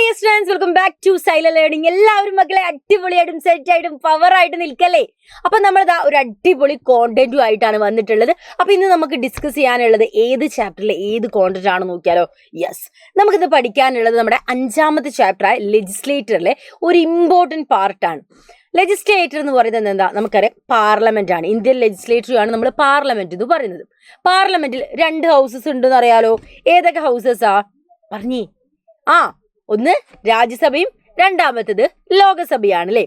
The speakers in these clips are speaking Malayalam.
Dear students, welcome back to Silent Learning. എല്ലാവരും മക്കളെ അടിപൊളിയായിട്ടും സെറ്റ് ആയിട്ടും പവർ ആയിട്ട് നിൽക്കല്ലേ. അപ്പൊ നമ്മളിതാ ഒരു അടിപൊളി കോണ്ടന്റും ആയിട്ടാണ് വന്നിട്ടുള്ളത്. അപ്പൊ ഇന്ന് നമുക്ക് ഡിസ്കസ് ചെയ്യാനുള്ളത് ഏത് ചാപ്റ്ററിലെ ഏത് കോണ്ടന്റ് ആണ് നോക്കിയാലോ. യെസ്, നമുക്കിത് പഠിക്കാനുള്ളത് നമ്മുടെ 5ാമത്തെ ചാപ്റ്ററായ ലെജിസ്ലേറ്ററിലെ ഒരു ഇമ്പോർട്ടന്റ് പാർട്ടാണ്. ലെജിസ്ലേറ്റർ എന്ന് പറയുന്നത് എന്താ നമുക്കറിയാം, പാർലമെന്റ് ആണ്. ഇന്ത്യൻ ലെജിസ്ലേറ്ററി ആണ് നമ്മൾ പാർലമെന്റ് എന്ന് പറയുന്നത്. പാർലമെന്റിൽ 2 ഹൗസസ് ഉണ്ടെന്ന് അറിയാലോ. ഏതൊക്കെ ഹൗസസാ പറഞ്ഞേ? ഒന്ന് രാജ്യസഭയും രണ്ടാമത്തത് ലോകസഭയാണ് അല്ലേ.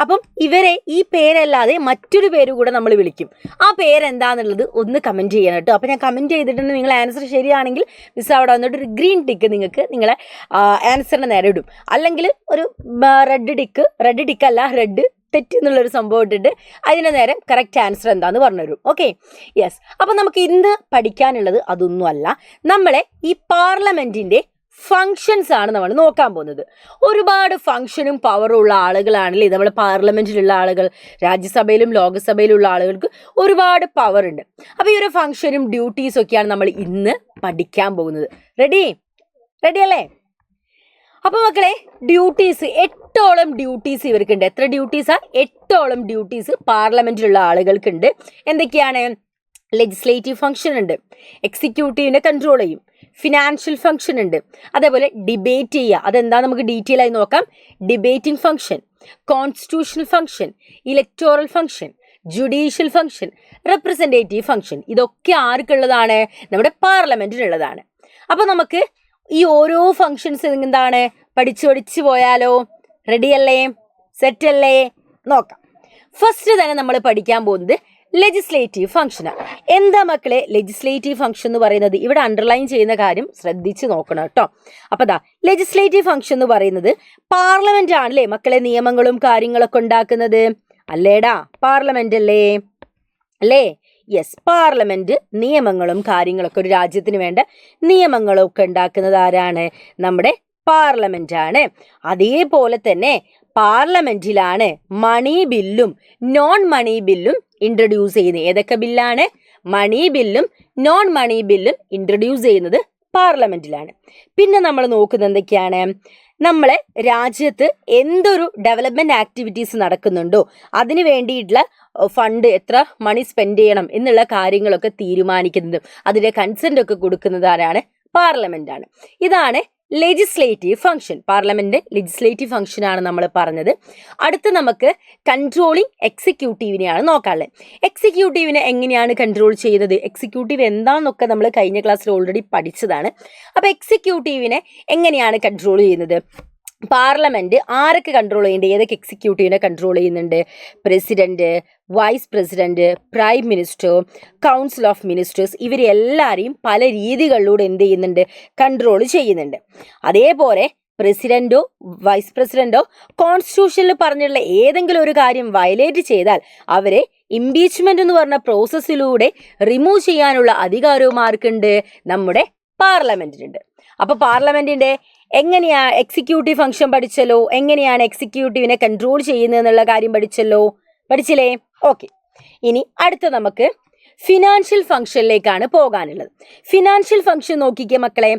അപ്പം ഇവരെ ഈ പേരല്ലാതെ മറ്റൊരു പേര് കൂടെ നമ്മൾ വിളിക്കും. ആ പേരെന്താന്നുള്ളത് ഒന്ന് കമന്റ് ചെയ്യണം കേട്ടോ. അപ്പം ഞാൻ കമന്റ് ചെയ്തിട്ടുണ്ട്. നിങ്ങൾ ആൻസർ ശരിയാണെങ്കിൽ മിസ് അവിടെ വന്നിട്ട് ഒരു ഗ്രീൻ ടിക്ക് നിങ്ങൾക്ക് നിങ്ങളെ ആൻസറിന് നേരെ ഇടും. അല്ലെങ്കിൽ ഒരു റെഡ് ടിക്ക് അല്ല, റെഡ് തെറ്റ് എന്നുള്ളൊരു സംഭവം ഇട്ടിട്ട് അതിന് നേരം കറക്റ്റ് ആൻസർ എന്താന്ന് പറഞ്ഞുതരും. Okay, yes. അപ്പം നമുക്ക് ഇന്ന് പഠിക്കാനുള്ളത് അതൊന്നുമല്ല. നമ്മളെ ഈ പാർലമെന്റിന്റെ ഫങ്ഷൻസ് ആണ് നമ്മൾ നോക്കാൻ പോകുന്നത്. ഒരുപാട് ഫങ്ഷനും പവറും ഉള്ള ആളുകളാണല്ലേ നമ്മൾ പാർലമെന്റിലുള്ള ആളുകൾ. രാജ്യസഭയിലും ലോകസഭയിലുള്ള ആളുകൾക്ക് ഒരുപാട് പവർ ഉണ്ട്. അപ്പൊ ഈ ഒരു ഫങ്ഷനും ഡ്യൂട്ടീസും ഒക്കെയാണ് നമ്മൾ ഇന്ന് പഠിക്കാൻ പോകുന്നത്. റെഡി അല്ലേ? അപ്പൊ മക്കളെ, ഡ്യൂട്ടീസ് 8ഓളം ഡ്യൂട്ടീസ് ഇവർക്കുണ്ട്. എത്ര ഡ്യൂട്ടീസാ? 8ഓളം ഡ്യൂട്ടീസ് പാർലമെന്റിലുള്ള ആളുകൾക്കുണ്ട്. എന്തൊക്കെയാണ്? ലെജിസ്ലേറ്റീവ് ഫംഗ്ഷൻ ഉണ്ട്, എക്സിക്യൂട്ടീവിനെ കൺട്രോൾ ചെയ്യും, ഫിനാൻഷ്യൽ ഫംഗ്ഷൻ ഉണ്ട്, അതേപോലെ ഡിബേറ്റ് ചെയ്യുക. അതെന്താ നമുക്ക് ഡീറ്റെയിൽ ആയി നോക്കാം. Debating function, constitutional function, electoral function, judicial function, representative function. ഇതൊക്കെ ആർക്കുള്ളതാണ്? നമ്മുടെ പാർലമെന്റിനുള്ളതാണ്. അപ്പൊ നമുക്ക് ഈ ഓരോ ഫംഗ്ഷൻസ് എന്താണ് പഠിച്ചു പോയാലോ? റെഡി അല്ലേ? സെറ്റ് അല്ലേ? നോക്കാം. ഫസ്റ്റ് തന്നെ നമ്മൾ പഠിക്കാൻ പോകുന്നത് ലെജിസ്ലേറ്റീവ് ഫംഗ്ഷനാണ്. എന്താ മക്കളെ ലെജിസ്ലേറ്റീവ് ഫംഗ്ഷൻ എന്ന് പറയുന്നത്? ഇവിടെ അണ്ടർലൈൻ ചെയ്യുന്ന കാര്യം ശ്രദ്ധിച്ച് നോക്കണം കേട്ടോ. അപ്പൊ ലെജിസ്ലേറ്റീവ് ഫംഗ്ഷൻ എന്ന് പറയുന്നത് പാർലമെന്റ് ആണല്ലേ മക്കളെ നിയമങ്ങളും കാര്യങ്ങളൊക്കെ ഉണ്ടാക്കുന്നത്. അല്ലേടാ, പാർലമെന്റ് അല്ലേ? യെസ്, പാർലമെന്റ് നിയമങ്ങളും കാര്യങ്ങളൊക്കെ, ഒരു രാജ്യത്തിന് വേണ്ട നിയമങ്ങളൊക്കെ ഉണ്ടാക്കുന്നത് ആരാണ്? നമ്മുടെ പാർലമെന്റ് ആണ്. അതേപോലെ തന്നെ പാർലമെന്റിലാണ് മണി ബില്ലും നോൺ മണി ബില്ലും ഇൻട്രൊഡ്യൂസ് ചെയ്യുന്നത്. ഏതൊക്കെ ബില്ലാണ്? മണി ബില്ലും നോൺ മണി ബില്ലും ഇൻട്രൊഡ്യൂസ് ചെയ്യുന്നത് പാർലമെന്റിലാണ്. പിന്നെ നമ്മൾ നോക്കുന്നത് എന്തൊക്കെയാണ്? നമ്മളെ രാജ്യത്ത് എന്തൊരു ഡെവലപ്മെന്റ് ആക്ടിവിറ്റീസ് നടക്കുന്നുണ്ടോ അതിന് വേണ്ടിയിട്ടുള്ള ഫണ്ട്, എത്ര മണി സ്പെൻഡ് ചെയ്യണം എന്നുള്ള കാര്യങ്ങളൊക്കെ തീരുമാനിക്കുന്നതും അതിന്റെ കൺസെന്റ് ഒക്കെ കൊടുക്കുന്നത് ആരാണ്? പാർലമെന്റ് ആണ്. ഇതാണ് legislative function. Parliament legislative function ആണ് നമ്മൾ പറഞ്ഞത്. അടുത്ത് നമുക്ക് കൺട്രോളിങ് എക്സിക്യൂട്ടീവിനെയാണ് നോക്കാനുള്ളത്. എക്സിക്യൂട്ടീവിനെ എങ്ങനെയാണ് കൺട്രോൾ ചെയ്യുന്നത്? എക്സിക്യൂട്ടീവ് എന്താണെന്നൊക്കെ നമ്മൾ കഴിഞ്ഞ ക്ലാസ്സിൽ ഓൾറെഡി പഠിച്ചതാണ്. അപ്പൊ എക്സിക്യൂട്ടീവിനെ എങ്ങനെയാണ് കൺട്രോൾ ചെയ്യുന്നത്? പാർലമെന്റ് ആരൊക്കെ കൺട്രോൾ ചെയ്യുന്നുണ്ട്? ഏതൊക്കെ എക്സിക്യൂട്ടീവിനെ കൺട്രോൾ ചെയ്യുന്നുണ്ട്? President, vice president, prime minister, council of ministers, ഇവരെല്ലാവരെയും പല രീതികളിലൂടെ എന്ത് ചെയ്യുന്നുണ്ട്? കൺട്രോൾ ചെയ്യുന്നുണ്ട്. അതേപോലെ പ്രസിഡന്റോ വൈസ് പ്രസിഡന്റോ കോൺസ്റ്റിറ്റ്യൂഷനിൽ പറഞ്ഞിട്ടുള്ള ഏതെങ്കിലും ഒരു കാര്യം വയലേറ്റ് ചെയ്താൽ അവരെ ഇംപീച്ച്മെന്റ് എന്ന് പറഞ്ഞ പ്രോസസ്സിലൂടെ റിമൂവ് ചെയ്യാനുള്ള അധികാരവും ആർക്കുണ്ട്? നമ്മുടെ പാർലമെന്റിനുണ്ട്. അപ്പൊ പാർലമെന്റിന്റെ എങ്ങനെയാ എക്സിക്യൂട്ടീവ് ഫംഗ്ഷൻ പഠിച്ചല്ലോ. എങ്ങനെയാണ് എക്സിക്യൂട്ടീവിനെ കൺട്രോൾ ചെയ്യുന്നത് എന്നുള്ള കാര്യം പഠിച്ചില്ലേ? ഓക്കെ. ഇനി അടുത്ത നമുക്ക് ഫിനാൻഷ്യൽ ഫംഗ്ഷനിലേക്കാണ് പോകാനുള്ളത്. ഫിനാൻഷ്യൽ ഫംഗ്ഷൻ നോക്കിക്കേ മക്കളെ.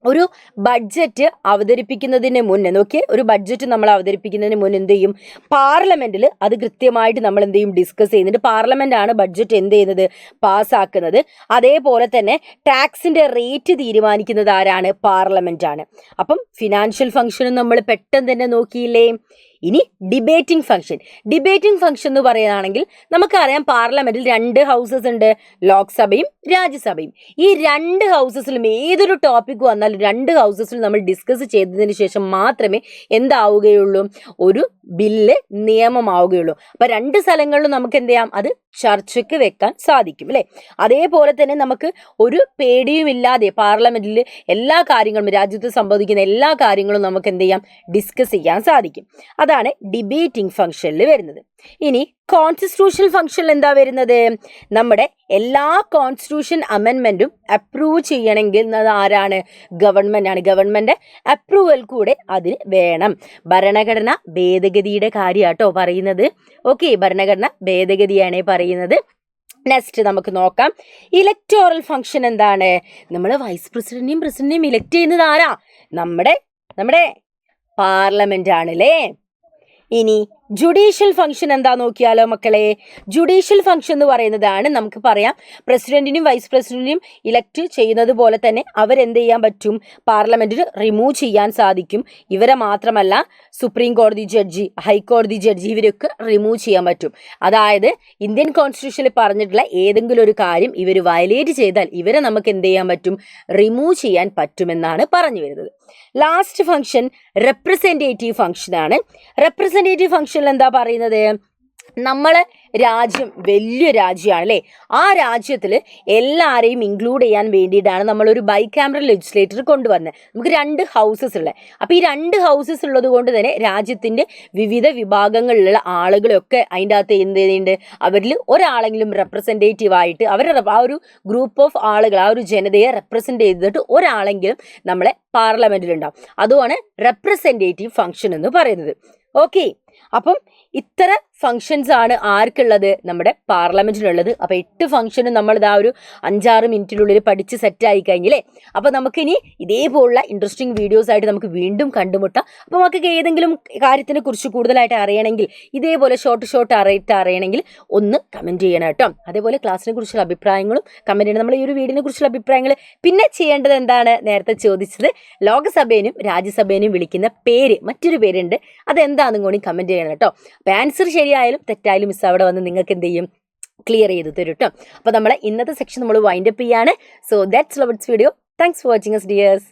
ഒരു ബഡ്ജറ്റ് അവതരിപ്പിക്കുന്നതിന് മുന്നേ ഒരു ബഡ്ജറ്റ് നമ്മൾ അവതരിപ്പിക്കുന്നതിന് മുന്നേ എന്ത് ചെയ്യും? പാർലമെന്റിൽ അത് കൃത്യമായിട്ട് നമ്മൾ എന്ത് ചെയ്യും? ഡിസ്കസ് ചെയ്യുന്നുണ്ട്. പാർലമെന്റ് ആണ് ബഡ്ജറ്റ് എന്ത് ചെയ്യുന്നത്? പാസ്സാക്കുന്നത്. അതേപോലെ തന്നെ ടാക്സിന്റെ റേറ്റ് തീരുമാനിക്കുന്നത് ആരാണ്? പാർലമെന്റ് ആണ്. അപ്പം ഫിനാൻഷ്യൽ ഫംഗ്ഷനും നമ്മൾ പെട്ടെന്ന് തന്നെ നോക്കിയില്ലേ. ഇനി ഡിബേറ്റിംഗ് ഫംഗ്ഷൻ എന്ന് പറയുകയാണെങ്കിൽ നമുക്കറിയാം പാർലമെന്റിൽ 2 ഹൗസസ് ഉണ്ട്, ലോക്സഭയും രാജ്യസഭയും. ഈ 2 ഹൗസസിലും ഏതൊരു ടോപ്പിക് വന്നാലും 2 ഹൗസസിലും നമ്മൾ ഡിസ്കസ് ചെയ്തതിന് ശേഷം മാത്രമേ എന്താവുകയുള്ളൂ? ഒരു ബില്ല് നിയമമാവുകയുള്ളൂ. അപ്പൊ 2 സ്ഥലങ്ങളിലും നമുക്ക് എന്ത് ചെയ്യാം? അത് ചർച്ചയ്ക്ക് വെക്കാൻ സാധിക്കും അല്ലെ. അതേപോലെ തന്നെ നമുക്ക് ഒരു പേടിയുമില്ലാതെ പാർലമെന്റിൽ എല്ലാ കാര്യങ്ങളും, രാജ്യത്ത് സംഭവിക്കുന്ന എല്ലാ കാര്യങ്ങളും നമുക്ക് എന്ത് ചെയ്യാം? ഡിസ്കസ് ചെയ്യാൻ സാധിക്കും. അതാണ് ഡിബേറ്റിംഗ് ഫംഗ്ഷനിൽ വരുന്നത്. ഇനി കോൺസ്റ്റിറ്റ്യൂഷണൽ ഫംഗ്ഷനിൽ എന്താ വരുന്നത്? നമ്മുടെ എല്ലാ കോൺസ്റ്റിറ്റ്യൂഷൻ അമെൻമെന്റും അപ്രൂവ് ചെയ്യണമെങ്കിൽ ആരാണ്? ഗവൺമെന്റ് ആണ്. ഗവൺമെന്റ് അപ്രൂവൽ കൂടെ അതിന് വേണം. ഭരണഘടന ഭേദഗതിയുടെ കാര്യമാട്ടോ പറയുന്നത്. ഓക്കെ, ഭരണഘടന ഭേദഗതിയാണ് പറയുന്നത്. നെക്സ്റ്റ് നമുക്ക് നോക്കാം. ഇലക്ടോറൽ ഫംഗ്ഷൻ എന്താണ്? നമ്മൾ വൈസ് പ്രസിഡന്റിനെയും പ്രസിഡന്റിനെയും ഇലക്ട് ചെയ്യുന്നത് ആരാ? നമ്മുടെ പാർലമെന്റ് ആണ് അല്ലേ. ഇനി ജുഡീഷ്യൽ ഫംഗ്ഷൻ എന്താ നോക്കിയാലോ മക്കളെ. ജുഡീഷ്യൽ ഫംഗ്ഷൻ എന്ന് പറയുന്നതാണ്, നമുക്ക് പറയാം പ്രസിഡന്റിനും വൈസ് പ്രസിഡന്റിനും ഇലക്ട് ചെയ്യുന്നത് പോലെ തന്നെ അവരെന്ത് ചെയ്യാൻ പറ്റും, പാർലമെന്റിന് റിമൂവ് ചെയ്യാൻ സാധിക്കും. ഇവരെ മാത്രമല്ല സുപ്രീം കോടതി ജഡ്ജി, ഹൈക്കോടതി ജഡ്ജി, ഇവരൊക്കെ റിമൂവ് ചെയ്യാൻ പറ്റും. അതായത് ഇന്ത്യൻ കോൺസ്റ്റിറ്റ്യൂഷനിൽ പറഞ്ഞിട്ടുള്ള ഏതെങ്കിലും ഒരു കാര്യം ഇവർ വയലേറ്റ് ചെയ്താൽ ഇവരെ നമുക്ക് എന്ത് ചെയ്യാൻ പറ്റും, റിമൂവ് ചെയ്യാൻ പറ്റുമെന്നാണ് പറഞ്ഞു വരുന്നത്. ലാസ്റ്റ് ഫംഗ്ഷൻ റെപ്രസെൻറ്റേറ്റീവ് ഫംഗ്ഷൻ ആണ്. റെപ്രസെൻറ്റേറ്റീവ് ഫംഗ്ഷനിൽ എന്താ പറയുന്നത്, നമ്മളെ രാജ്യം വലിയ രാജ്യമാണ് അല്ലേ, ആ രാജ്യത്തിൽ എല്ലാവരെയും ഇൻക്ലൂഡ് ചെയ്യാൻ വേണ്ടിയിട്ടാണ് നമ്മളൊരു ബൈക്യാമറൽ ലെജിസ്ലേറ്റർ കൊണ്ടുവന്നത്. നമുക്ക് 2 ഹൗസസ് ഉള്ളത്. അപ്പോൾ ഈ 2 ഹൗസസ് ഉള്ളത് കൊണ്ട് തന്നെ രാജ്യത്തിൻ്റെ വിവിധ വിഭാഗങ്ങളിലുള്ള ആളുകളൊക്കെ അതിൻ്റെ അകത്ത് എന്ത് ചെയ്യുന്നുണ്ട്, അവരിൽ ഒരാളെങ്കിലും റെപ്രസെൻറ്റേറ്റീവ് ആയിട്ട് അവരുടെ ആ ഒരു ഗ്രൂപ്പ് ഓഫ് ആളുകൾ, ആ ഒരു ജനതയെ റെപ്രസെൻറ്റ് ചെയ്തിട്ട് ഒരാളെങ്കിലും നമ്മളെ പാർലമെൻറ്റിലുണ്ടാവും. അതുമാണ് റെപ്രസെൻറ്റേറ്റീവ് ഫംഗ്ഷൻ എന്ന് പറയുന്നത്. ഓക്കെ, അപ്പം ഇത്ര ഫങ്ഷൻസ് ആണ് ആർക്കുള്ളത്, നമ്മുടെ പാർലമെന്റിനുള്ളത്. അപ്പോൾ 8 ഫംഗ്ഷനും നമ്മൾ ഇതാ ഒരു 5-6 മിനിറ്റിനുള്ളിൽ പഠിച്ച് സെറ്റായി കഴിഞ്ഞില്ലേ. അപ്പോൾ നമുക്കിനി ഇതേപോലുള്ള ഇൻട്രസ്റ്റിംഗ് വീഡിയോസ് ആയിട്ട് നമുക്ക് വീണ്ടും കണ്ടുമുട്ടാം. അപ്പോൾ നമുക്ക് ഏതെങ്കിലും കാര്യത്തിനെ കുറിച്ച് കൂടുതലായിട്ട് അറിയണമെങ്കിൽ, ഇതേപോലെ ഷോർട്ട് അറിയണമെങ്കിൽ ഒന്ന് കമൻറ്റ് ചെയ്യണം കേട്ടോ. അതേപോലെ ക്ലാസ്സിനെ കുറിച്ചുള്ള അഭിപ്രായങ്ങളും കമൻറ്റ് ചെയ്യണം. നമ്മൾ ഈ ഒരു വീഡിയോനെ കുറിച്ചുള്ള അഭിപ്രായങ്ങൾ. പിന്നെ ചെയ്യേണ്ടത് എന്താണ്, നേരത്തെ ചോദിച്ചത് ലോകസഭേനും രാജ്യസഭേനും വിളിക്കുന്ന പേര്, മറ്റൊരു പേരുണ്ട്, അതെന്താണെന്നും കൂടി കമൻറ്റ് ചെയ്യണം കേട്ടോ. അപ്പോൾ ആൻസർ ശരിയായാലും തെറ്റായാലും മിസ് അവിടെ വന്ന് നിങ്ങൾക്ക് എന്ത് ചെയ്യും, ക്ലിയർ ചെയ്ത് തരും കേട്ടോ. അപ്പോൾ നമ്മളെ ഇന്നത്തെ സെക്ഷൻ നമ്മൾ വൈൻഡപ്പ് ചെയ്യാണ്. So that's love it's video. Thanks for watching us dears.